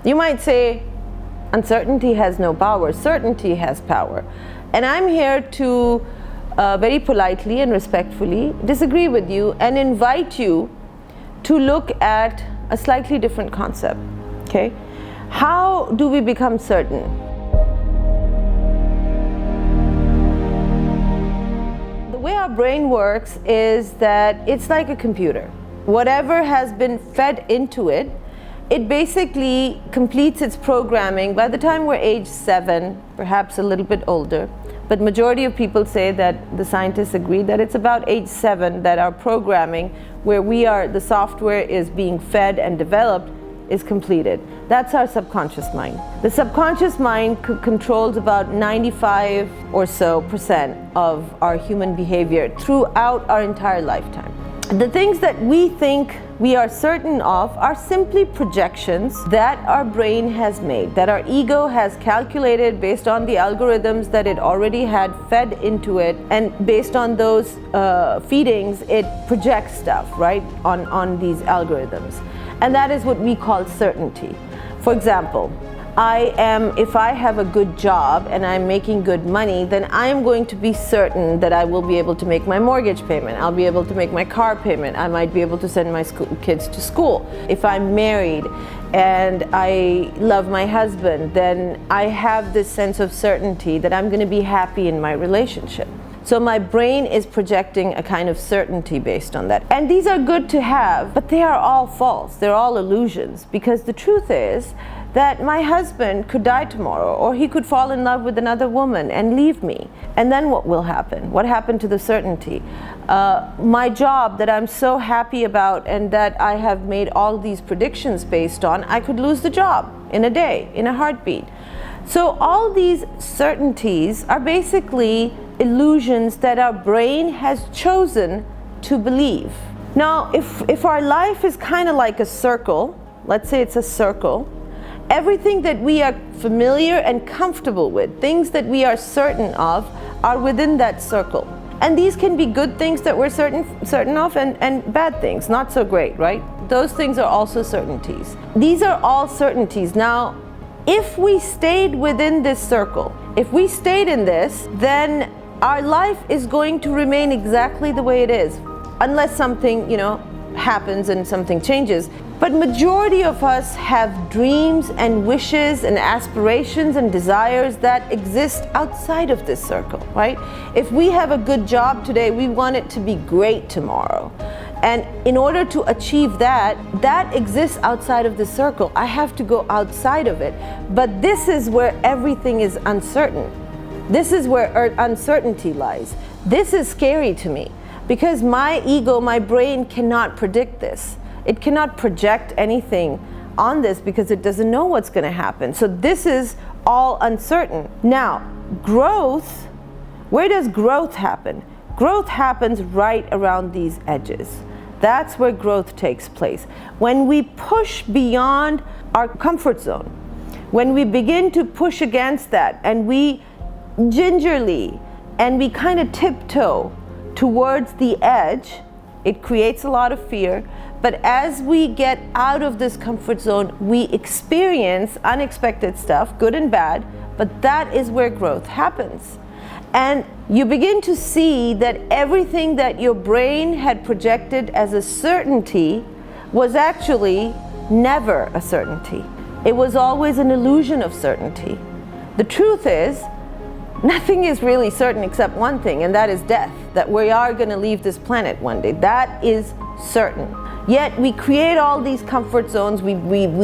You might say, uncertainty has no power, certainty has power. And I'm here to very politely and respectfully disagree with you and invite you to look at a slightly different concept. Okay? How do we become certain? The way our brain works is that it's like a computer. Whatever has been fed into it, it basically completes its programming by the time we're age 7, perhaps a little bit older. But majority of people say that the scientists agree that it's about age 7 that our programming, where the software is being fed and developed, is completed. That's our subconscious mind. The subconscious mind controls about 95% or so of our human behavior throughout our entire lifetime. The things that we think we are certain of are simply projections that our brain has made, that our ego has calculated based on the algorithms that it already had fed into it, and based on those feedings, it projects stuff, right, on these algorithms. And that is what we call certainty. For example, if I have a good job and I'm making good money, then I am going to be certain that I will be able to make my mortgage payment. I'll be able to make my car payment. I might be able to send my kids to school. If I'm married and I love my husband, then I have this sense of certainty that I'm going to be happy in my relationship. So my brain is projecting a kind of certainty based on that. And these are good to have, but they are all false. They're all illusions, because the truth is that my husband could die tomorrow, or he could fall in love with another woman and leave me. And then what will happen? What happened to the certainty? My job that I'm so happy about and that I have made all these predictions based on, I could lose the job in a day, in a heartbeat. So all these certainties are basically illusions that our brain has chosen to believe. Now, if our life is kind of like a circle, let's say it's a circle, everything that we are familiar and comfortable with, things that we are certain of, are within that circle. And these can be good things that we're certain of, and bad things, not so great, right? Those things are also certainties. These are all certainties. Now, if we stayed within this circle, if we stayed in this, then our life is going to remain exactly the way it is, unless something, happens and something changes. But majority of us have dreams and wishes and aspirations and desires that exist outside of this circle, right? If we have a good job today, we want it to be great tomorrow. And in order to achieve that exists outside of the circle. I have to go outside of it. But this is where everything is uncertain. This is where uncertainty lies. This is scary to me, because my ego, my brain cannot predict this. It cannot project anything on this because it doesn't know what's going to happen. So this is all uncertain. Now, growth, where does growth happen? Growth happens right around these edges. That's where growth takes place. When we push beyond our comfort zone, when we begin to push against that, and we gingerly and we kind of tiptoe towards the edge, it creates a lot of fear. But as we get out of this comfort zone, we experience unexpected stuff, good and bad, but that is where growth happens. And you begin to see that everything that your brain had projected as a certainty was actually never a certainty. It was always an illusion of certainty. The truth is, nothing is really certain except one thing, and that is death, that we are going to leave this planet one day. That is certain. Yet we create all these comfort zones, we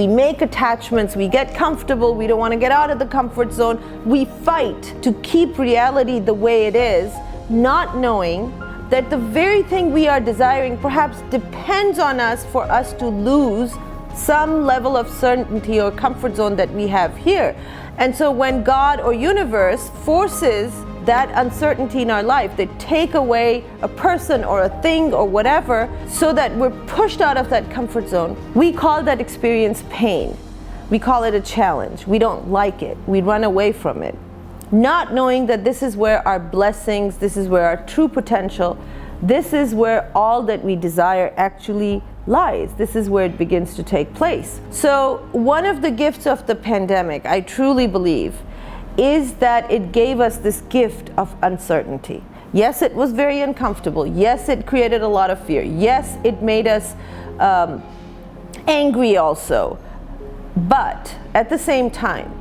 make attachments, we get comfortable, we don't want to get out of the comfort zone. We fight to keep reality the way it is, not knowing that the very thing we are desiring perhaps depends on us for us to lose some level of certainty or comfort zone that we have here. And so when God or universe forces that uncertainty in our life, they take away a person or a thing or whatever so that we're pushed out of that comfort zone, we call that experience pain. We call it a challenge. We don't like it. We run away from it, not knowing that this is where our blessings, this is where our true potential, this is where all that we desire actually lies. This is where it begins to take place. So one of the gifts of the pandemic, I truly believe, is that it gave us this gift of uncertainty. Yes, it was very uncomfortable. Yes, it created a lot of fear. Yes, it made us angry also. But at the same time,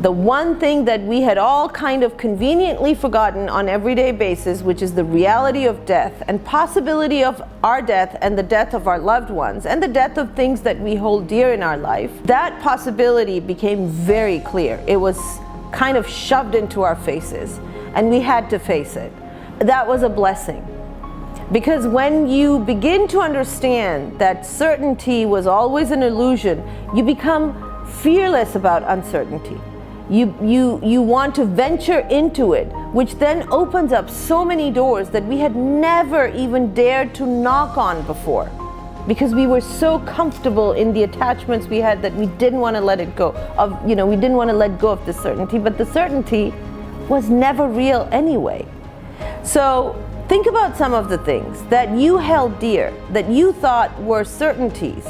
the one thing that we had all kind of conveniently forgotten on everyday basis, which is the reality of death and possibility of our death and the death of our loved ones and the death of things that we hold dear in our life, that possibility became very clear. It was kind of shoved into our faces and we had to face it. That was a blessing. Because when you begin to understand that certainty was always an illusion, you become fearless about uncertainty. You want to venture into it, which then opens up so many doors that we had never even dared to knock on before, because we were so comfortable in the attachments we had that we didn't want to let it go of, we didn't want to let go of the certainty, but the certainty was never real anyway. So think about some of the things that you held dear, that you thought were certainties,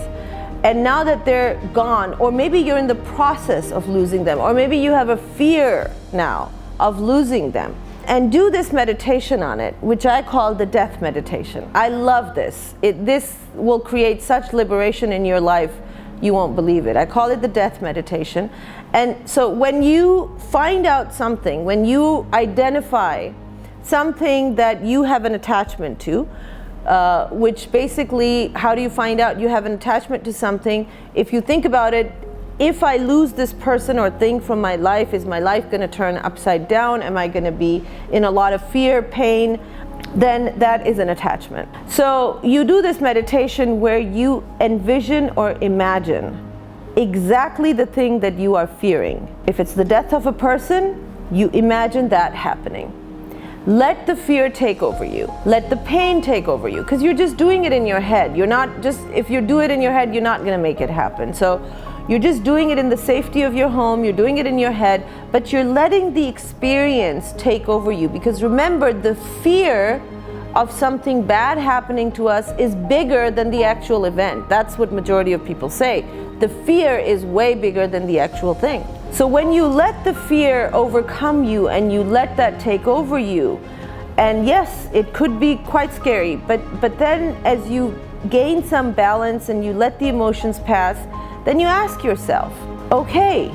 and now that they're gone, or maybe you're in the process of losing them, or maybe you have a fear now of losing them. And do this meditation on it, which I call the death meditation. I love this. This will create such liberation in your life, you won't believe it. I call it the death meditation. And so when you find out something, when you identify something that you have an attachment to, which basically, how do you find out you have an attachment to something? If you think about it, if I lose this person or thing from my life, is my life going to turn upside down? Am I going to be in a lot of fear, pain? Then that is an attachment. So you do this meditation where you envision or imagine exactly the thing that you are fearing. If it's the death of a person, you imagine that happening. Let the fear take over you. Let the pain take over you, because you're just doing it in your head. You're not just, if you do it in your head, you're not going to make it happen. So you're just doing it in the safety of your home. You're doing it in your head, but you're letting the experience take over you. Because remember, the fear of something bad happening to us is bigger than the actual event. That's what majority of people say. The fear is way bigger than the actual thing. So when you let the fear overcome you and you let that take over you, and yes, it could be quite scary, but then as you gain some balance and you let the emotions pass, then you ask yourself, okay,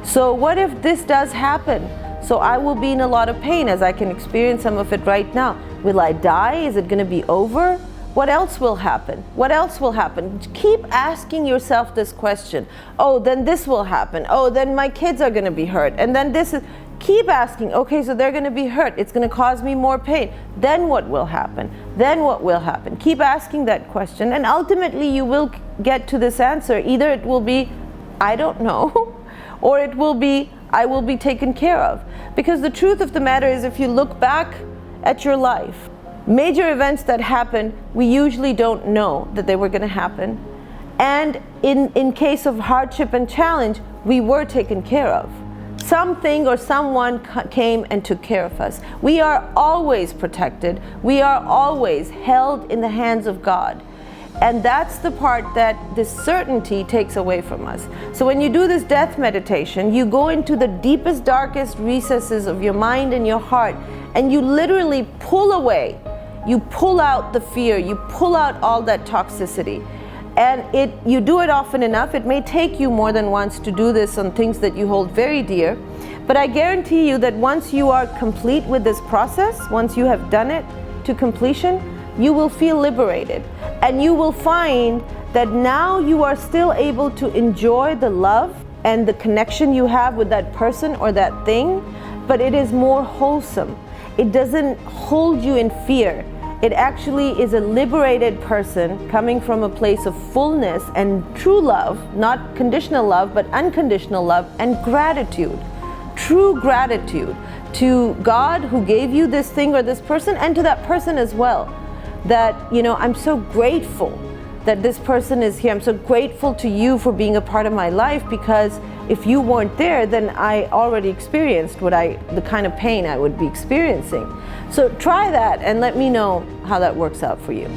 so what if this does happen? So I will be in a lot of pain, as I can experience some of it right now. Will I die? Is it going to be over? What else will happen? What else will happen? Keep asking yourself this question. Oh, then this will happen. Oh, then my kids are going to be hurt. And then this is, keep asking, okay, so they're going to be hurt. It's going to cause me more pain. Then what will happen? Then what will happen? Keep asking that question. And ultimately you will get to this answer. Either it will be, I don't know, or it will be, I will be taken care of. Because the truth of the matter is, if you look back at your life, major events that happen, we usually don't know that they were going to happen. And in case of hardship and challenge, we were taken care of. Something or someone came and took care of us. We are always protected. We are always held in the hands of God. And that's the part that this certainty takes away from us. So when you do this death meditation, you go into the deepest, darkest recesses of your mind and your heart, and you literally pull away. You pull out the fear, you pull out all that toxicity. And you do it often enough. It may take you more than once to do this on things that you hold very dear, but I guarantee you that once you are complete with this process, once you have done it to completion, you will feel liberated. And you will find that now you are still able to enjoy the love and the connection you have with that person or that thing, but it is more wholesome. It doesn't hold you in fear. It actually is a liberated person coming from a place of fullness and true love, not conditional love, but unconditional love and gratitude. True gratitude to God who gave you this thing or this person, and to that person as well. That, I'm so grateful that this person is here. I'm so grateful to you for being a part of my life, because if you weren't there, then I already experienced the kind of pain I would be experiencing. So try that and let me know how that works out for you.